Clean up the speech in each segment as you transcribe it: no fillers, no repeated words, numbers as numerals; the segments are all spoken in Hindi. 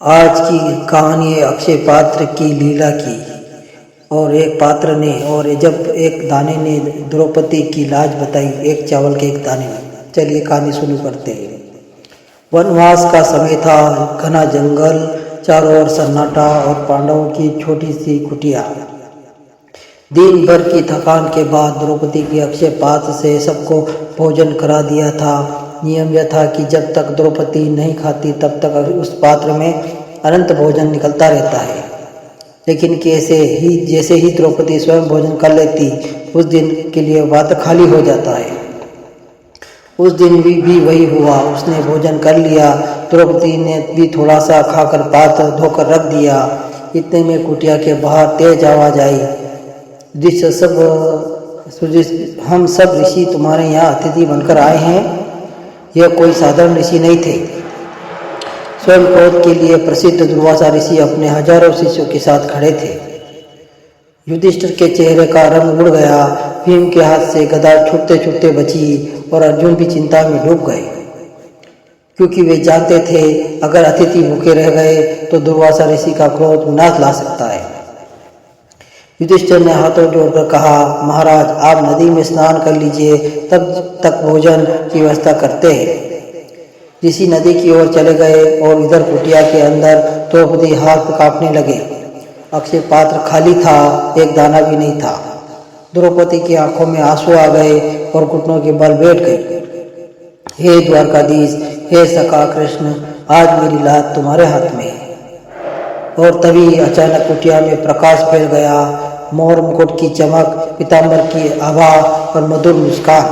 आज की कहानी है अक्षय पात्र की लीला की। और एक पात्र ने और जब एक दाने ने द्रौपदी की लाज बताई, एक चावल के एक दाने में। चलिए कहानी शुरू करते हैं। वनवास का समय था, घना जंगल, चारों ओर सन्नाटा और पांडवों की छोटी सी कुटिया। दिन भर की थकान के बाद द्रौपदी की अक्षय पात्र से सबको भोजन करा दिया था। नियम यह था कि जब तक द्रौपदी नहीं खाती तब तक उस पात्र में अनंत भोजन निकलता रहता है। लेकिन जैसे ही द्रौपदी स्वयं भोजन कर लेती, उस दिन के लिए पात्र खाली हो जाता है। उस दिन भी वही हुआ। उसने भोजन कर लिया, द्रौपदी ने भी थोड़ा सा खाकर पात्र धोकर रख दिया। इतने में कुटिया के बाहर तेज आवाज आई, हम सब ऋषि तुम्हारे यहाँ अतिथि बनकर आए हैं। यह कोई साधारण ऋषि नहीं थे। स्वयं क्रोध के लिए प्रसिद्ध दुर्वासा ऋषि अपने हजारों शिष्यों के साथ खड़े थे। युधिष्ठिर के चेहरे का रंग उड़ गया। भीम के हाथ से गदा छूटते छूटते बची और अर्जुन भी चिंता में डूब गए, क्योंकि वे जानते थे अगर अतिथि भूखे रह गए तो दुर्वासा ऋषि का क्रोध विनाश ला सकता है। युधिष्ठिर ने हाथों जोड़कर कहा, महाराज आप नदी में स्नान कर लीजिए, तब तक भोजन की व्यवस्था करते हैं। ऋषि नदी की ओर चले गए और इधर कुटिया के अंदर द्रौपदी हाथ कांपने लगे। अक्षय पात्र खाली था, एक दाना भी नहीं था। द्रौपदी की आंखों में आंसू आ गए और घुटनों के बल बैठ गए। हे द्वारकाधीश, हे सखा कृष्ण, आज मेरी लात तुम्हारे हाथ में है। और तभी अचानक कुटिया में प्रकाश फैल गया। मोर मुकुट की चमक, पीतांबर की आभा और मधुर मुस्कान।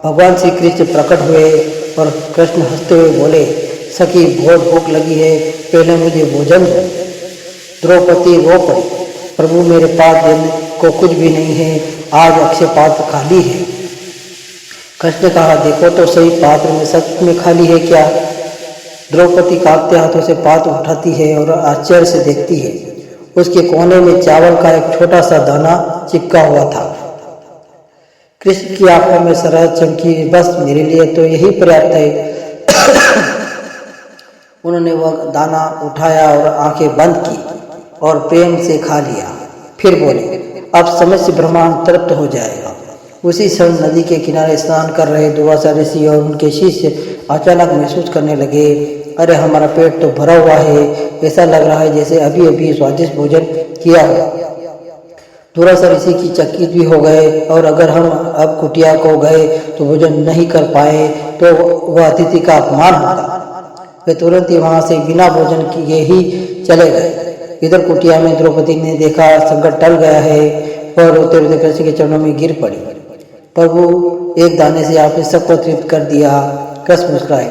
भगवान श्री कृष्ण प्रकट हुए और कृष्ण हंसते हुए बोले, सखी बहुत भूख लगी है, पहले मुझे भोजन दो। द्रौपदी रो पड़ी, प्रभु मेरे पास देने को कुछ भी नहीं है, आज अक्षय पात्र खाली है। कृष्ण ने कहा, देखो तो सही, पात्र में सच में खाली है क्या? द्रौपदी कांपते हाथों से पात्र उठाती है और आश्चर्य से देखती है। उसके कोने में चावल का एक छोटा सा दाना चिपका हुआ था। कृष्ण की आंखों में सरहद चमकी, बस मेरे लिए तो यही पर्याप्त है। उन्होंने वह दाना उठाया और आंखें बंद की और प्रेम से खा लिया। फिर बोले, अब समस्त ब्रह्मांड तृप्त हो जाएगा। उसी क्षण नदी के किनारे स्नान कर रहे दुर्वासा ऋषि और उनके शिष्य अचानक महसूस करने लगे, अरे हमारा पेट तो भरा हुआ है, ऐसा लग रहा है जैसे अभी अभी स्वादिष्ट भोजन किया हो। दुर्वासा ऋषि की चकित भी हो गए, और अगर हम अब कुटिया को गए तो भोजन नहीं कर पाए तो वह अतिथि का अपमान होगा। वे तुरंत ही वहां से बिना भोजन किए ही चले गए। इधर कुटिया में द्रौपदी ने देखा संकट टल गया है और रोते रोते कृष्ण के चरणों में गिर पड़ी। प्रभु, एक दाने से आपने सबको तृप्त कर दिया। कृष्ण मुस्कुराए,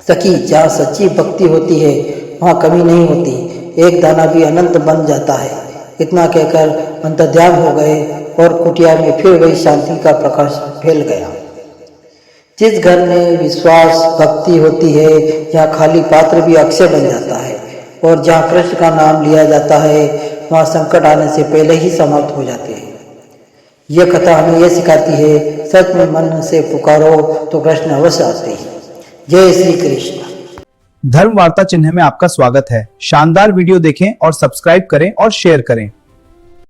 सखी जहाँ सच्ची भक्ति होती है वहाँ कमी नहीं होती, एक दाना भी अनंत बन जाता है। इतना कहकर अंतर्ध्यान हो गए और कुटिया में फिर वही शांति का प्रकाश फैल गया। जिस घर में विश्वास भक्ति होती है, जहाँ खाली पात्र भी अक्षय बन जाता है, और जहाँ कृष्ण का नाम लिया जाता है, वहाँ संकट आने से पहले ही समाप्त हो जाते हैं। यह कथा हमें यह सिखाती है, सच में मन से पुकारो तो कृष्ण अवश्य आते हैं। जय श्री कृष्ण। धर्म वार्ता चिन्ह में आपका स्वागत है। शानदार वीडियो देखें और सब्सक्राइब करें और शेयर करें।